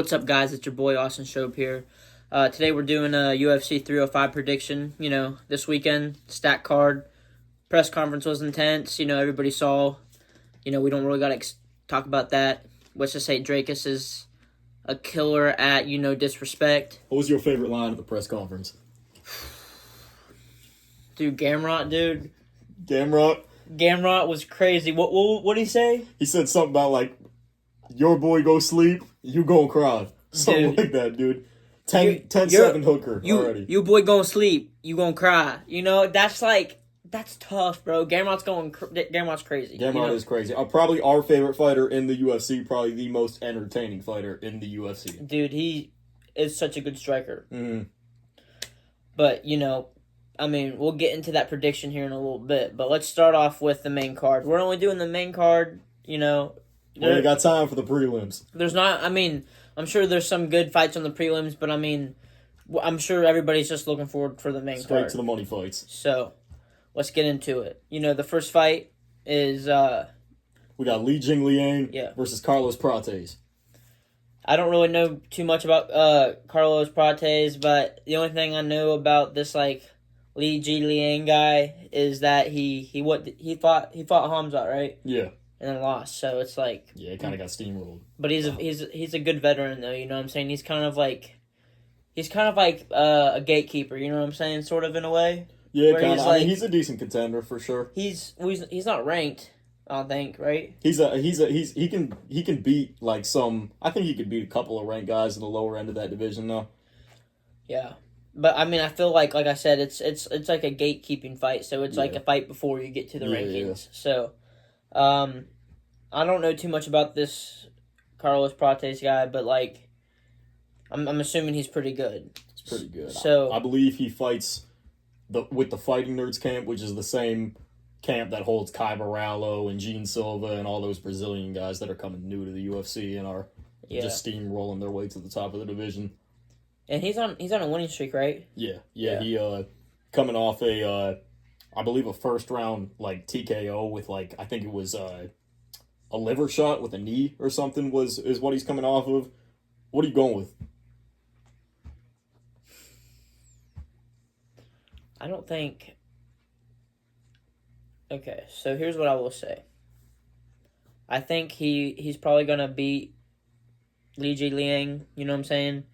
What's up, guys? It's your boy Austin Shope here. Today we're doing a UFC 305 prediction. This weekend, stack card, press conference was intense. Everybody saw. We don't really got to talk about that. Let's just say Drakus is a killer at, disrespect. What was your favorite line at the press conference? Dude, Gamrot, dude. Gamrot? Gamrot was crazy. What did he say? He said something about, like, your boy go sleep, you gon' cry. Something like that, dude. 10-7 hooker already. You boy gonna sleep, you gonna cry. That's tough, bro. Gamrot's crazy. Gamrot is crazy. Probably our favorite fighter in the UFC, probably the most entertaining fighter in the UFC. Dude, he is such a good striker. Mm-hmm. But, we'll get into that prediction here in a little bit. But let's start off with the main card. We're only doing the main card, We ain't got time for the prelims. I'm sure there's some good fights on the prelims, but I'm sure everybody's just looking forward for the main card. Straight to the money fights. So, let's get into it. The first fight is... we got Li Jingliang versus Carlos Prates. I don't really know too much about Carlos Prates, but the only thing I know about this, Li Jingliang guy is that he fought Hamzat, right? Yeah. And then lost, so it's like... Yeah, he kind of got steamrolled. But he's a good veteran, though, you know what I'm saying? He's kind of like a gatekeeper, you know what I'm saying, sort of, in a way? Yeah, kind of. He's a decent contender, for sure. He's not ranked, I don't think, right? He can beat, some... I think he could beat a couple of ranked guys in the lower end of that division, though. Yeah. But, I feel like I said, it's like a gatekeeping fight, so it's like a fight before you get to the rankings. Yeah. So... I don't know too much about this Carlos Prates guy, but I'm assuming he's pretty good. He's pretty good. So I believe he fights with the Fighting Nerds camp, which is the same camp that holds Kai Barallo and Gene Silva and all those Brazilian guys that are coming new to the UFC and are just steamrolling their way to the top of the division. And he's on a winning streak, right? Yeah. He coming off I believe a first round TKO with I think it was a liver shot with a knee or something is what he's coming off of. What are you going with? I don't think... Okay, so here's what I will say. I think he's probably going to beat Li Jingliang, you know what I'm saying?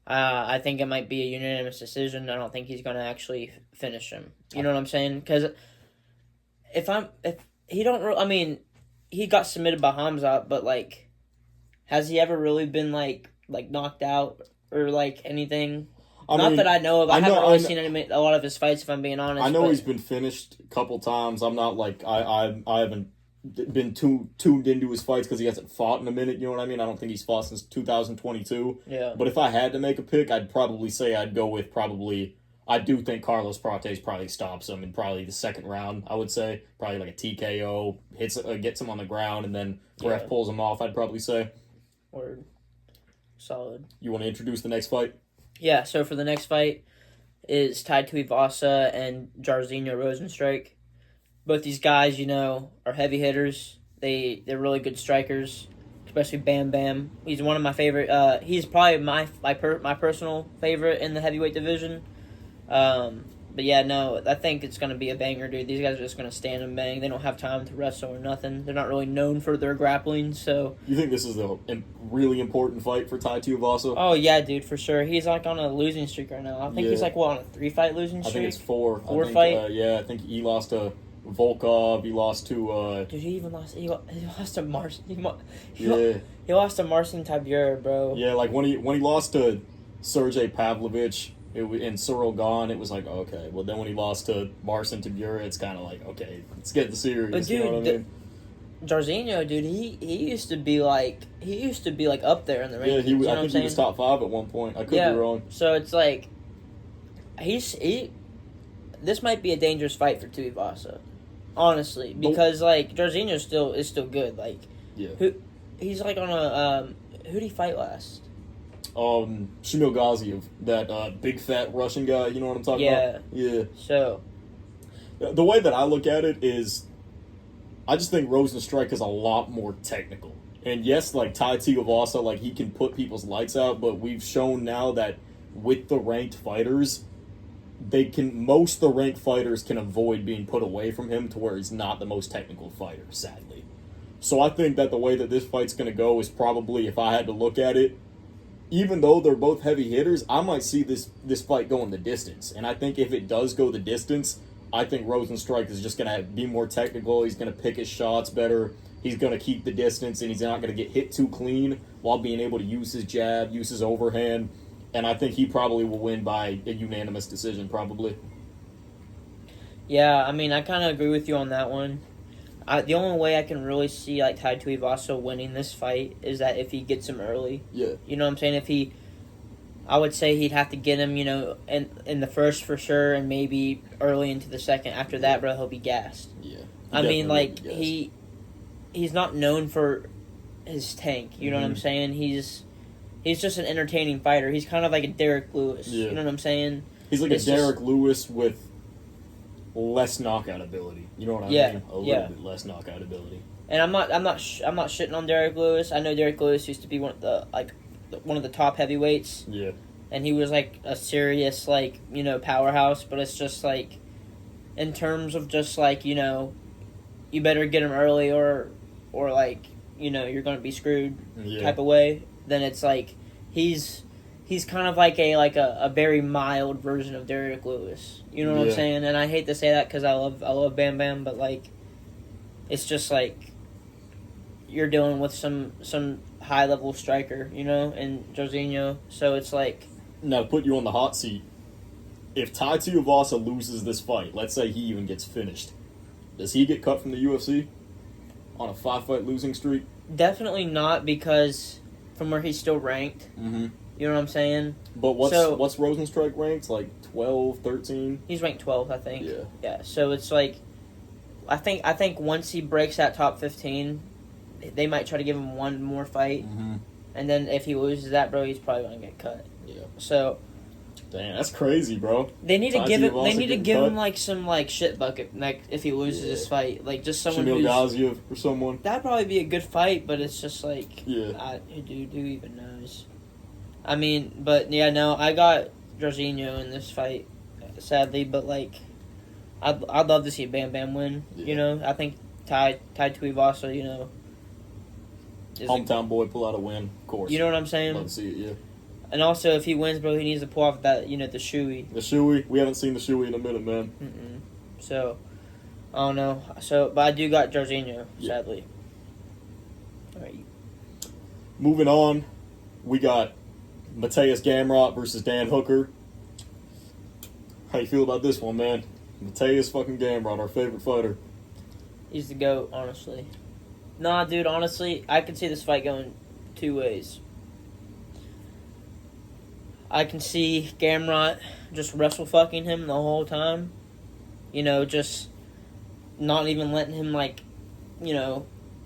I think it might be a unanimous decision. I don't think he's going to actually finish him. You know what I'm saying? Because he got submitted by Hamzat, but has he ever really been knocked out or anything? Not that I know of. I haven't really seen a lot of his fights, if I'm being honest. I know he's been finished a couple times. I'm not I haven't been too tuned into his fights because he hasn't fought in a minute, you know what I mean? I don't think he's fought since 2022. Yeah. But if I had to make a pick, I'd probably say I'd go with I do think Carlos Prates probably stops him in probably the second round, I would say. Probably a TKO, gets him on the ground, and then ref pulls him off, I'd probably say. Word. Solid. You want to introduce the next fight? Yeah, so for the next fight is Tai Tuivasa and Jairzinho Rozenstruik. Both these guys, are heavy hitters. They're really good strikers, especially Bam Bam. He's one of my favorite. He's probably my personal favorite in the heavyweight division. But yeah, no, I think it's gonna be a banger, dude. These guys are just gonna stand and bang. They don't have time to wrestle or nothing. They're not really known for their grappling, so. You think this is a really important fight for Tai Tuivasa? Oh yeah, dude, for sure. He's on a losing streak right now. I think he's on a 3-fight losing streak. I think it's 4. 4-fight. I think he lost to Volkov. He lost to. Dude, he lost to Marcin. He lost to Marcin Tybura, bro. Yeah, when he lost to Sergey Pavlovich and Cyril Gahn, it was okay. Well, then when he lost to Marcin Tybura, it's kind of okay, let's get the series. But dude, you know what I mean? Jairzinho, dude, he used to be up there in the rankings. Yeah, I think he was top 5 at one point. I could be wrong. So it's this might be a dangerous fight for Tuivasa, honestly, because Jairzinho is still good. He's on a who did he fight last? Shamil Gaziev, that big fat Russian guy. You know what I'm talking about? Yeah. So the way that I look at it is, I just think Rozenstruik is a lot more technical And yes, like Tai Tuivasa, like he can put people's lights out, but we've shown now that with the ranked fighters, most of the ranked fighters can avoid being put away from him to where he's not the most technical fighter, sadly. So I think that the way that this fight's going to go is probably, if I had to look at it, even though they're both heavy hitters, I might see this fight going the distance. And I think if it does go the distance, I think Rosenstrike is just going to be more technical. He's going to pick his shots better. He's going to keep the distance, and he's not going to get hit too clean while being able to use his jab, use his overhand. And I think he probably will win by a unanimous decision, probably. Yeah, I mean, I kind of agree with you on that one. The only way I can really see like Tai Tuivasa winning this fight is that if he gets him early. Yeah. You know what I'm saying? I would say he'd have to get him, in the first for sure, and maybe early into the second. After that, bro, he'll be gassed. Yeah. I mean, like he's not known for his tank. You know what I'm saying? He's just an entertaining fighter. He's kind of like a Derek Lewis. Yeah. You know what I'm saying? He's like a Derek Lewis with less knockout ability. You know what I mean? A little bit less knockout ability. And I'm not shitting on Derek Lewis. I know Derek Lewis used to be one of the top heavyweights. Yeah. And he was like a serious powerhouse, but it's just like in terms of just like, you better get him early or like, you're going to be screwed type of way, then it's like he's kind of like a very mild version of Derek Lewis. You know what I'm saying? And I hate to say that because I love Bam Bam, but like it's just like you're dealing with some high level striker, and Jorginho. So it's like, now to put you on the hot seat, if Tai Tuivasa loses this fight, let's say he even gets finished, does he get cut from the UFC on a 5-fight losing streak? Definitely not, because from where he's still ranked. Mm-hmm. You know what I'm saying? But what's Rosenstrike ranked? Like 12, 13? He's ranked 12, I think. Yeah. Yeah. So it's like, I think once he breaks that top 15, they might try to give him one more fight, and then if he loses that, bro, he's probably gonna get cut. Yeah. So. Damn, that's crazy, bro. They need to give it. They need to give him like some like shit bucket, like if he loses this fight, like just someone Shamil Gaziev or someone. That'd probably be a good fight, but it's just like, who even knows? I mean, but yeah, no, I got Jorginho in this fight, sadly, but like, I'd love to see Bam Bam win. Yeah. I think Tai Tuivasa, hometown boy pull out a win, of course. You know what I'm saying? Love to see it, yeah. And also, if he wins, bro, he needs to pull off that, the shoey. The shoey? We haven't seen the shoey in a minute, man. So, I don't know. So, but I do got Jorginho, sadly. All right. Moving on, we got Mateus Gamrot versus Dan Hooker. How you feel about this one, man? Mateus fucking Gamrot, our favorite fighter. He's the GOAT, honestly. Nah, dude, honestly, I could see this fight going two ways. I can see Gamrot just wrestle fucking him the whole time. Just not even letting him,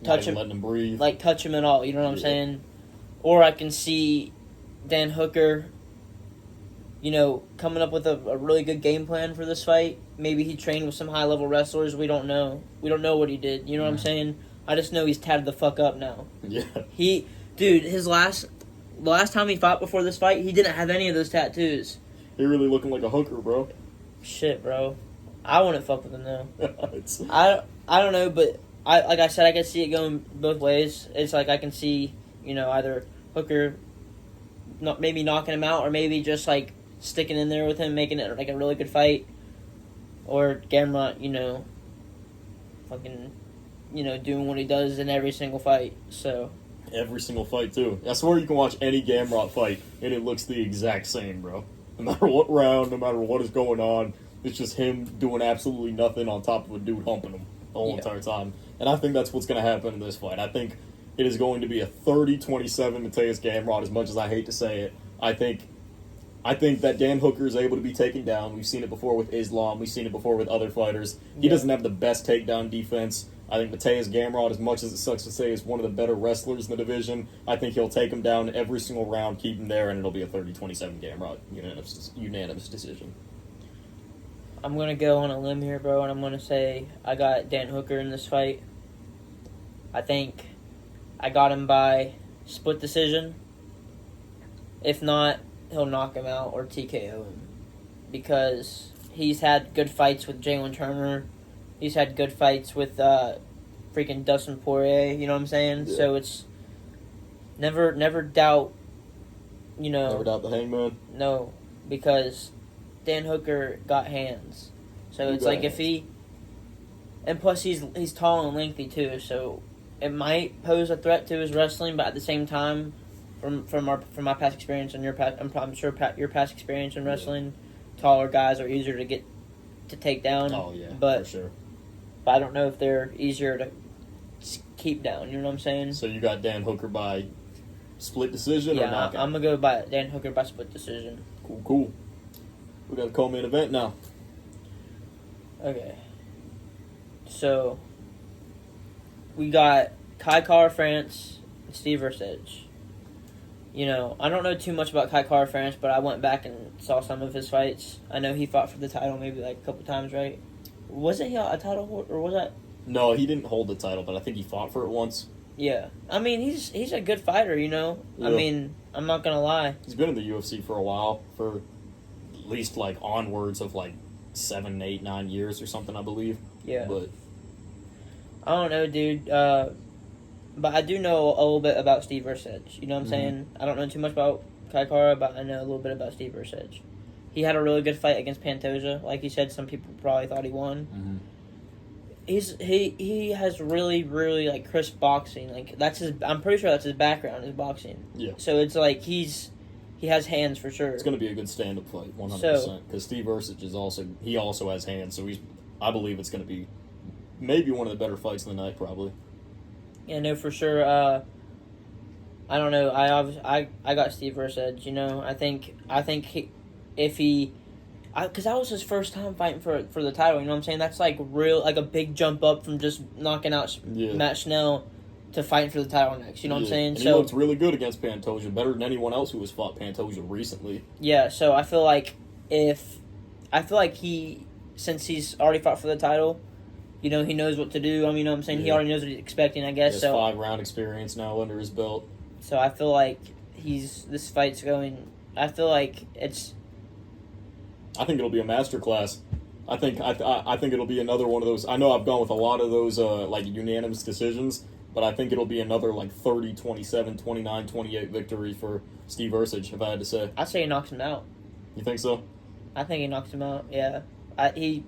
touch him. Letting him breathe. Like, touch him at all, you know what I'm saying? Or I can see Dan Hooker, coming up with a really good game plan for this fight. Maybe he trained with some high-level wrestlers. We don't know. We don't know what he did. You know what I'm saying? I just know he's tatted the fuck up now. Yeah. Dude, the last time he fought before this fight, he didn't have any of those tattoos. He really looking like a hooker, bro. Shit, bro. I wouldn't fuck with him, though. I don't know, but like I said, I can see it going both ways. It's like I can see, either Hooker maybe knocking him out, or maybe just, like, sticking in there with him, making it, like, a really good fight. Or Gamrot, fucking, doing what he does in every single fight, so... Every single fight, too. I swear you can watch any Gamrot fight, and it looks the exact same, bro. No matter what round, no matter what is going on, it's just him doing absolutely nothing on top of a dude humping him the whole entire time. And I think that's what's going to happen in this fight. I think it is going to be a 30-27 Mateus Gamrot, as much as I hate to say it. I think that Dan Hooker is able to be taken down. We've seen it before with Islam. We've seen it before with other fighters. He doesn't have the best takedown defense. I think Mateus Gamrot, as much as it sucks to say, is one of the better wrestlers in the division. I think he'll take him down every single round, keep him there, and it'll be a 30-27 Gamrot unanimous decision. I'm going to go on a limb here, bro, and I'm going to say I got Dan Hooker in this fight. I think I got him by split decision. If not, he'll knock him out or TKO him. Because he's had good fights with Jalen Turner. He's had good fights with freaking Dustin Poirier, you know what I'm saying? Yeah. So it's never doubt, you know. Never doubt the Hangman. No, because Dan Hooker got hands. So it's like if he... And plus he's tall and lengthy too, so it might pose a threat to his wrestling, but at the same time, from my past experience and I'm sure your past experience in wrestling, taller guys are easier to take down. Oh yeah, but, for sure. But I don't know if they're easier to keep down. You know what I'm saying? So you got Dan Hooker by split decision or knockout? I'm gonna go by Dan Hooker by split decision. Cool. We got a co-main event now. Okay. So we got Kai Kara France and Steve versus Edge. You know, I don't know too much about Kai Kara France, but I went back and saw some of his fights. I know he fought for the title maybe like a couple times, right? Wasn't he a title, or was that? No, he didn't hold the title, but I think he fought for it once. Yeah. I mean, he's a good fighter, you know? Yeah. I mean, I'm not going to lie. He's been in the UFC for a while, for at least like onwards of like 7, 8, 9 years or something, I believe. Yeah. But I don't know, dude. But I do know a little bit about Steve versus Edge. You know what I'm saying? I don't know too much about Kai Kara, but I know a little bit about Steve versus Edge. He had a really good fight against Pantoja. Like you said, some people probably thought he won. Mm-hmm. He has really, really like crisp boxing. Like that's his. I'm pretty sure that's his background is boxing. Yeah. So it's like he has hands for sure. It's going to be a good stand-up fight, 100%. Because Steve Versic also has hands, so I believe it's going to be maybe one of the better fights of the night, probably. Yeah, no, for sure. I don't know. I got Steve versus Edge. You know, I think because that was his first time fighting for the title. You know what I'm saying? That's like a big jump up from just knocking out Matt Schnell to fighting for the title next. You know what I'm saying? And he looked really good against Pantoja, better than anyone else who has fought Pantoja recently. Yeah. So I feel like since he's already fought for the title, you know, he knows what to do. I mean, you know what I'm saying? Yeah. He already knows what he's expecting, I guess. He has 5-round experience now under his belt. So I feel like this fight's going... I feel like it's... I think it'll be a masterclass. I think it'll be another one of those... I know I've gone with a lot of those like unanimous decisions, but I think it'll be another like 30, 27, 29, 28 victory for Steve Versic, if I had to say. I'd say he knocks him out. You think so? I think he knocks him out, yeah. He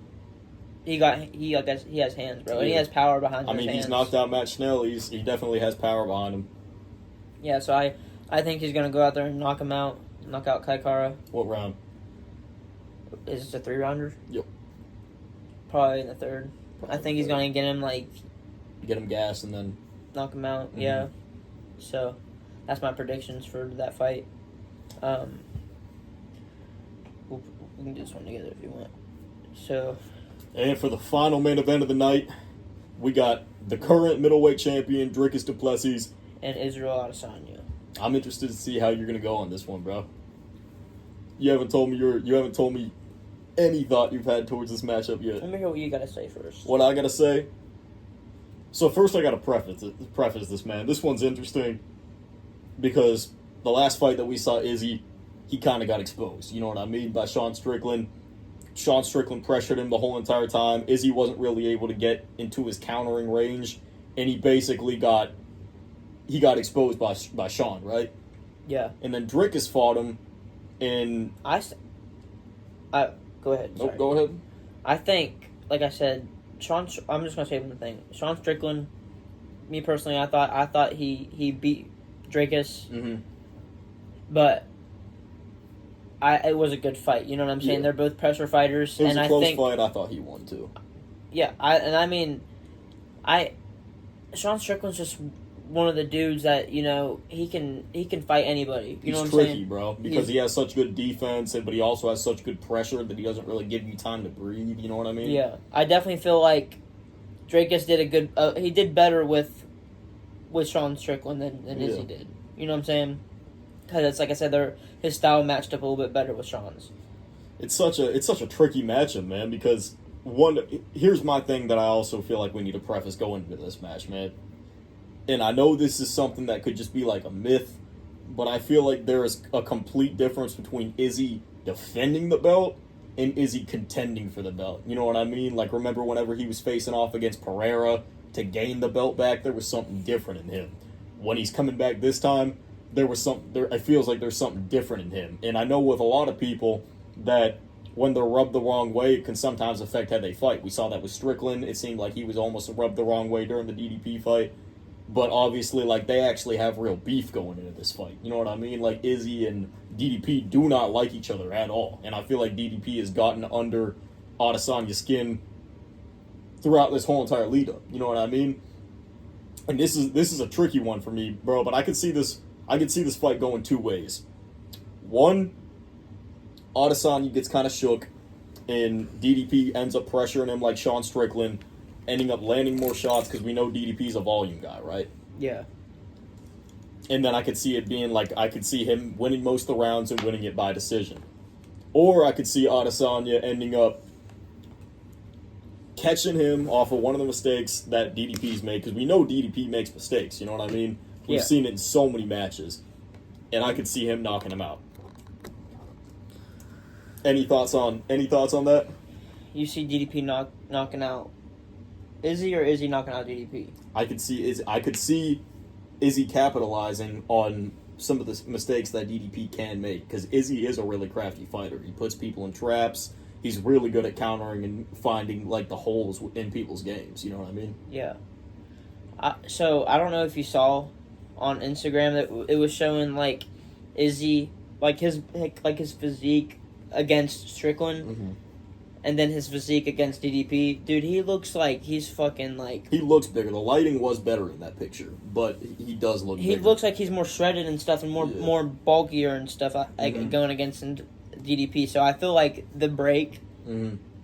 has hands, bro. And he has power behind him. I mean, he's knocked out Matt Schnell. He definitely has power behind him. Yeah, so I think he's going to go out there and knock him out. Knock out Kai Kara. What round? Is this a 3-rounder? Yep. Probably in the third. I think he's going to get him, get him gas and then... knock him out, yeah. So, that's my predictions for that fight. We can do this one together if you want. So... And for the final main event of the night, we got the current middleweight champion, Dricus du Plessis. And Israel Adesanya. I'm interested to see how you're going to go on this one, bro. You haven't told me any thought you've had towards this matchup yet. Let me hear what you got to say first. What I got to say? So first I got to preface this, man. This one's interesting because the last fight that we saw Izzy, he kind of got exposed. You know what I mean? By Sean Strickland. Sean Strickland pressured him the whole entire time. Izzy wasn't really able to get into his countering range, and he basically got exposed by Sean, right? Yeah. And then Dricus fought him, and go ahead. Nope, go ahead. I think, like I said, I'm just gonna say one thing. Sean Strickland, me personally, I thought he beat Dricus, but it was a good fight. You know what I'm saying? Yeah. They're both pressure fighters. It was a close fight. I thought he won too. Yeah, Sean Strickland's just one of the dudes that, you know, he can fight anybody. You know what I'm saying? He's tricky, bro, because he has such good defense, but he also has such good pressure that he doesn't really give you time to breathe. You know what I mean? Yeah, I definitely feel like Dricus did a good. He did better with Sean Strickland than Izzy did. You know what I'm saying? Because it's like I said, his style matched up a little bit better with Sean's. It's such a tricky matchup, man. Because here's my thing that I also feel like we need to preface going into this match, man. and I know this is something that could just be like a myth, but I feel like there is a complete difference between Izzy defending the belt and Izzy contending for the belt. You know what I mean? Like, remember whenever he was facing off against Pereira to gain the belt back, there was something different in him. When he's coming back this time, there was something there. It feels like there's something different in him. And I know with a lot of people that when they're rubbed the wrong way, it can sometimes affect how they fight. We saw that with Strickland. It seemed like he was almost rubbed the wrong way during the DDP fight. But obviously, like, they actually have real beef going into this fight. You know what I mean? Like, Izzy and DDP do not like each other at all. And I feel like DDP has gotten under Adesanya's skin throughout this whole entire lead-up. You know what I mean? And this is a tricky one for me, bro. But I could see this fight going two ways. One, Adesanya gets kind of shook, and DDP ends up pressuring him like Sean Strickland, ending up landing more shots because we know DDP's a volume guy, right? Yeah. And then I could see it being like, I could see him winning most of the rounds and winning it by decision. Or I could see Adesanya ending up catching him off of one of the mistakes that DDP's made, because we know DDP makes mistakes, you know what I mean? We've seen it in so many matches. And I could see him knocking him out. Any thoughts on that? You see DDP knocking out Izzy, or Izzy knocking out DDP? I could see Izzy capitalizing on some of the mistakes that DDP can make, because Izzy is a really crafty fighter. He puts people in traps. He's really good at countering and finding like the holes in people's games. You know what I mean? Yeah. So I don't know if you saw on Instagram that it was showing like Izzy, like his physique against Strickland. Mm-hmm. And then his physique against DDP. Dude, he looks like he's fucking like... He looks bigger. The lighting was better in that picture, but he does look bigger. He looks like he's more shredded and stuff, and more bulkier and stuff going against DDP. So I feel like the break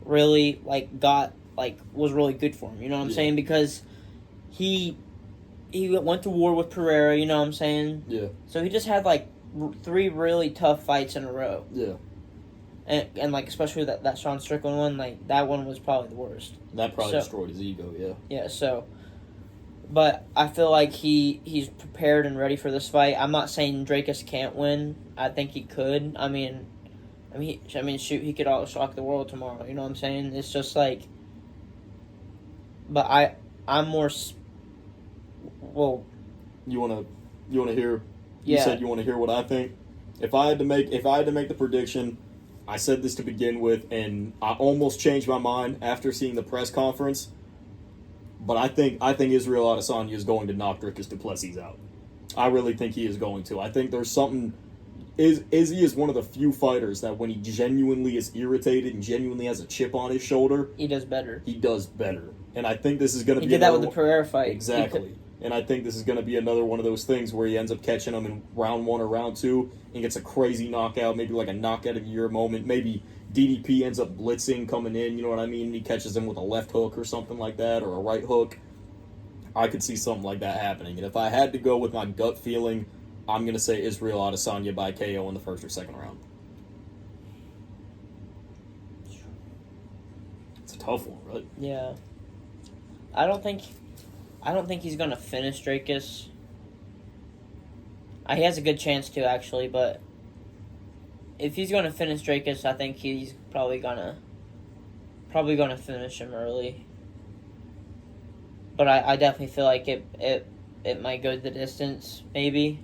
really was really good for him. You know what I'm saying? Because he went to war with Pereira, you know what I'm saying? Yeah. So he just had like 3 really tough fights in a row. Yeah. And like, especially that Sean Strickland one, like, that one was probably the worst. That probably destroyed his ego, yeah. Yeah, so... But I feel like he's prepared and ready for this fight. I'm not saying Drakus can't win. I think he could. I mean, shoot, he could shock the world tomorrow. You know what I'm saying? It's just like... But I'm more... Well... You wanna hear... You Yeah. said you want to hear what I think? If I had to make the prediction... I said this to begin with, and I almost changed my mind after seeing the press conference. But I think Israel Adesanya is going to knock Dricus du Plessis out. I really think he is going to. I think there's something... Izzy is one of the few fighters that when he genuinely is irritated and genuinely has a chip on his shoulder... He does better. He does better. And I think this is going to be... He did that with the Pereira fight. Exactly. And I think this is going to be another one of those things where he ends up catching him in round 1 or round 2 and gets a crazy knockout, maybe like a knockout of the year moment. Maybe DDP ends up blitzing coming in, you know what I mean? He catches him with a left hook or something like that, or a right hook. I could see something like that happening. And if I had to go with my gut feeling, I'm going to say Israel Adesanya by KO in the first or second round. It's a tough one, right? Yeah. I don't think he's going to finish Drakus. He has a good chance to, actually, but if he's going to finish Drakus, I think he's probably going to finish him early. But I definitely feel like it might go the distance, maybe,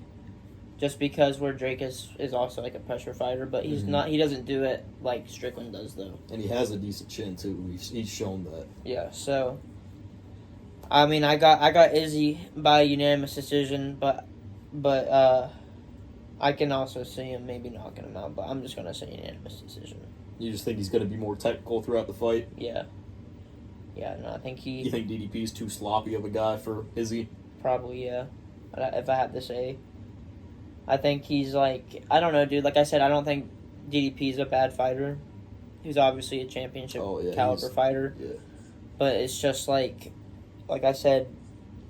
just because where Drakus is also like a pressure fighter, but he's not. He doesn't do it like Strickland does, though. And he has a decent chin too. He's shown that. Yeah, so I mean, I got Izzy by unanimous decision, but I can also see him maybe knocking him out, but I'm just gonna say unanimous decision. You just think he's gonna be more technical throughout the fight? Yeah. Yeah, no, I think You think DDP's too sloppy of a guy for Izzy? Probably, yeah. If I had to say. I think he's like, I don't know, dude. Like I said, I don't think DDP's a bad fighter. He's obviously a championship caliber fighter. Yeah. But it's just like I said,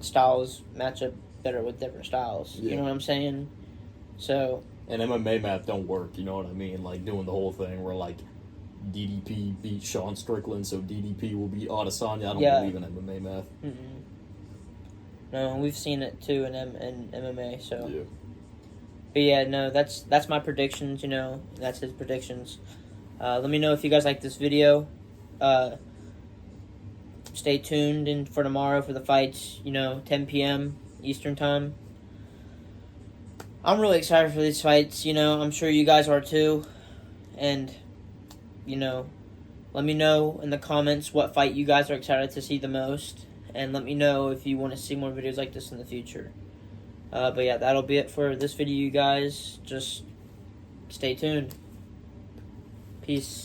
styles match up better with different styles. Yeah. You know what I'm saying? So. And MMA math don't work, you know what I mean? Like doing the whole thing where like DDP beat Sean Strickland, so DDP will beat Adesanya. I don't believe in MMA math. Mm-mm. No, we've seen it too in MMA. So, Yeah. but yeah, no, that's my predictions. That's his predictions. Let me know if you guys like this video. Stay tuned in for tomorrow for the fights. 10 p.m. Eastern time. I'm really excited for these fights. I'm sure you guys are too. And let me know in the comments what fight you guys are excited to see the most. And let me know if you want to see more videos like this in the future. But yeah, that'll be it for this video, you guys. Just stay tuned. Peace.